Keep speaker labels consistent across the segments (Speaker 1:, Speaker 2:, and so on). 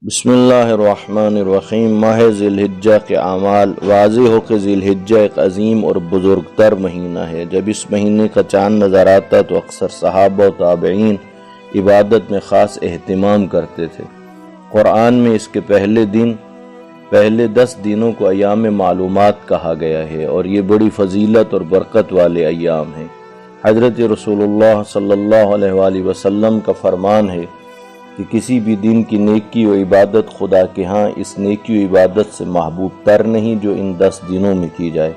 Speaker 1: بسم اللہ الرحمن الرحیم۔ ماہ ذی الحجہ کے اعمال۔ واضح ہو کہ ذی الحجہ ایک عظیم اور بزرگ تر مہینہ ہے۔ جب اس مہینے کا چاند نظر آتا تو اکثر صحابہ و تابعین عبادت میں خاص اہتمام کرتے تھے۔ قرآن میں اس کے پہلے 10 دنوں کو ایام معلومات کہا گیا ہے اور یہ بڑی فضیلت اور برکت والے ایام ہیں۔ حضرت رسول اللہ صلی اللہ علیہ وآلہ وسلم کا فرمان ہے کہ کسی بھی دن کی نیکی و عبادت خدا کے ہاں اس نیکی و عبادت سے محبوب تر نہیں جو ان 10 دنوں میں کی جائے۔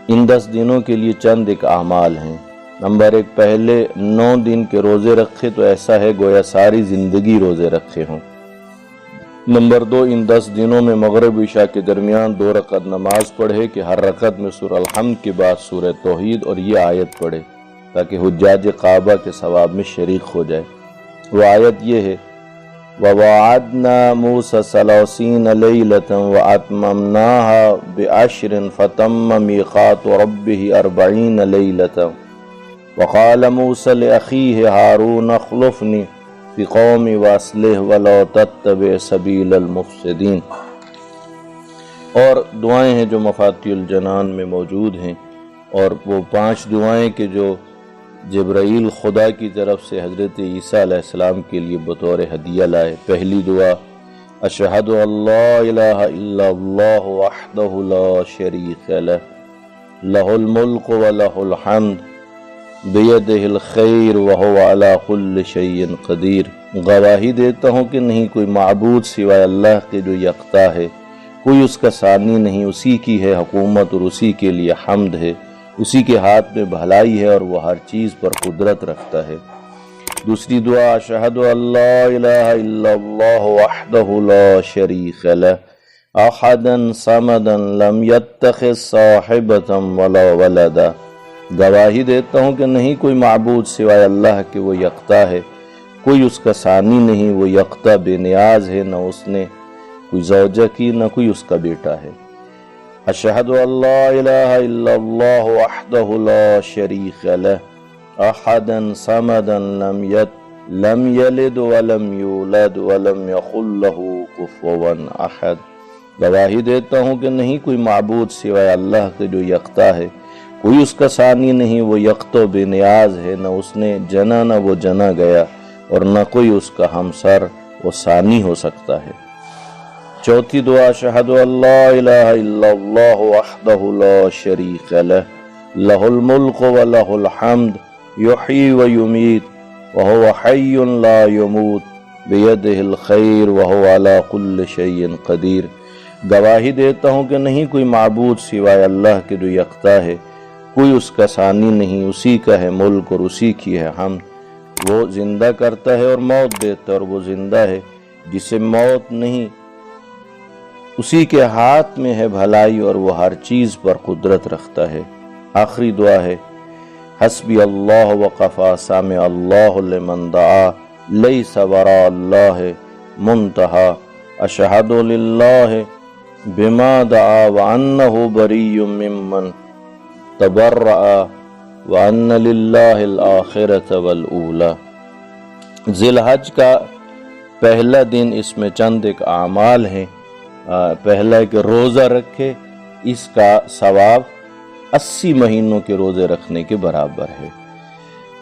Speaker 1: ان 10 دنوں کے لیے چند ایک اعمال ہیں۔ نمبر 1، پہلے 9 دن کے روزے رکھے تو ایسا ہے گویا ساری زندگی روزے رکھے ہوں۔ نمبر 2، ان 10 دنوں میں مغرب و عشاء کے درمیان 2 رکعت نماز پڑھے کہ ہر رکعت میں سورہ الحمد کے بعد سورہ توحید اور یہ آیت پڑھے تاکہ حجاج کعبہ کے ثواب میں شریک ہو جائے۔ وہ آیت یہ ہے، وَوَعَدْنَا مُوسَى 30 لَيْلَةً وَأَتْمَمْنَاهَا بِعَشْرٍ فَتَمَّ مِيقَاتُ رَبِّهِ 40 لَيْلَةً وَقَالَ مُوسَى لِأَخِيهِ هَارُونَ اخْلُفْنِي فِي قَوْمِي وَأَصْلِحْ وَلَا تَتَّبِعْ سَبِيلَ الْمُفْسِدِينَ۔ اور دعائیں ہیں جو مفاتیح الجنان میں موجود ہیں، اور وہ 5 دعائیں کہ جو جبرائیل خدا کی طرف سے حضرت عیسیٰ علیہ السلام کے لیے بطور ہدیہ لائے۔ پہلی دعا، اشہد ان لا الہ الا اللہ وحدہ لا شریک لہ لہ الملک ولہ الحمد بیدہ الخیر وہو علی کل شیء قدیر۔ گواہی دیتا ہوں کہ نہیں کوئی معبود سوائے اللہ کے جو یکتا ہے، کوئی اس کا ثانی نہیں، اسی کی ہے حکومت اور اسی کے لیے حمد ہے، اسی کے ہاتھ میں بھلائی ہے اور وہ ہر چیز پر قدرت رکھتا ہے۔ دوسری دعا، اشہد ان لا الہ الا اللہ وحدہ لا شریک لہ احدا صمدا لم یتخذ صاحبۃ ولا ولدا۔ گواہی دیتا ہوں کہ نہیں کوئی معبود سوائے اللہ کے وہ یکتا ہے، کوئی اس کا ثانی نہیں، وہ یکتا بے نیاز ہے، نہ اس نے کوئی زوجہ کی نہ کوئی اس کا بیٹا ہے۔ اشہد ان لا الہ الا اللہ وحدہ لا شریک لہ احدا صمدا لم یلد ولم یولد ولم یکن لہ کفوا احد۔ گواہی دیتا ہوں کہ نہیں کوئی معبود سوائے اللہ کے جو یکتا ہے، کوئی اس کا ثانی نہیں، وہ یکتا بے نیاز ہے، نہ اس نے جنا نہ وہ جنا گیا، اور نہ کوئی اس کا ہمسر و ثانی ہو سکتا ہے۔ چوتھی دعا، اشہد ان لا الہ الا اللہ وحدہ لا شریک لہ لہ الملک ولہ الحمد یحیی ویمیت وہو حی لا یموت بیدہ الخیر وہو علی کل شیء قدیر۔ گواہی دیتا ہوں کہ نہیں کوئی معبود سوائے اللہ کے جو یکتا ہے، کوئی اس کا ثانی نہیں، اسی کا ہے ملک اور اسی کی ہے حمد۔ وہ زندہ کرتا ہے اور موت دیتا ہے، اور وہ زندہ ہے جسے موت نہیں، اسی کے ہاتھ میں ہے بھلائی اور وہ ہر چیز پر قدرت رکھتا ہے۔ آخری دعا ہے، حسبی اللہ وکفی سمع اللہ لمن دعا لیس وراء اللہ منتہی اشہد للہ بما دعا وانہ بریء ممن تبرأ وان للہ الآخرۃ والاولی۔ ذی الحج کا پہلا دن، اس میں چند ایک اعمال ہیں۔ پہلا ہے کہ روزہ رکھے، اس کا ثواب 80 مہینوں کے روزے رکھنے کے برابر ہے۔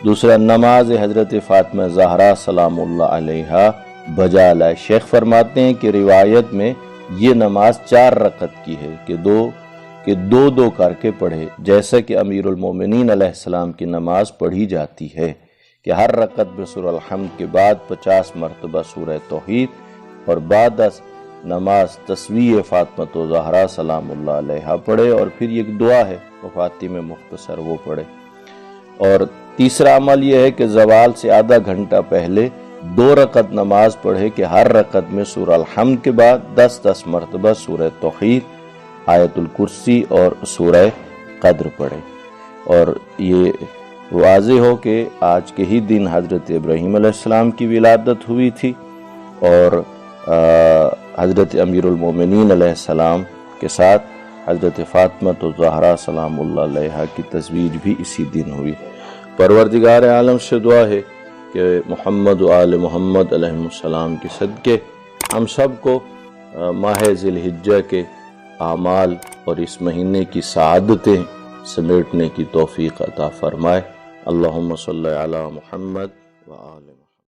Speaker 1: دوسرا، نماز حضرت فاطمہ زہرا سلام اللہ علیہا بجا لائے۔ شیخ فرماتے ہیں کہ روایت میں یہ نماز 4 رکعت کی ہے کہ دو کر کے پڑھے، جیسا کہ امیر المومنین علیہ السلام کی نماز پڑھی جاتی ہے کہ ہر رکعت میں سورہ الحمد کے بعد 50 مرتبہ سورہ توحید اور بعد نماز تسبیح فاطمہ زہرا سلام اللہ علیہا پڑھے، اور پھر ایک دعا ہے وفاتی میں مختصر، وہ پڑھے۔ اور تیسرا عمل یہ ہے کہ زوال سے آدھا گھنٹہ پہلے 2 رکعت نماز پڑھے کہ ہر رکعت میں سورہ الحمد کے بعد 10 مرتبہ سورہ توحید، آیت الکرسی اور سورہ قدر پڑھے۔ اور یہ واضح ہو کہ آج کے ہی دن حضرت ابراہیم علیہ السلام کی ولادت ہوئی تھی، اور حضرت امیر المومنین علیہ السلام کے ساتھ حضرت فاطمہ زہرا سلام اللہ علیہا کی تزویج بھی اسی دن ہوئی۔ پروردگار عالم سے دعا ہے کہ محمد و آل محمد علیہ السلام کے صدقے ہم سب کو ماہ ذی الحجہ کے اعمال اور اس مہینے کی سعادتیں سمیٹنے کی توفیق عطا فرمائے۔ اللہم صلی علی محمد وآل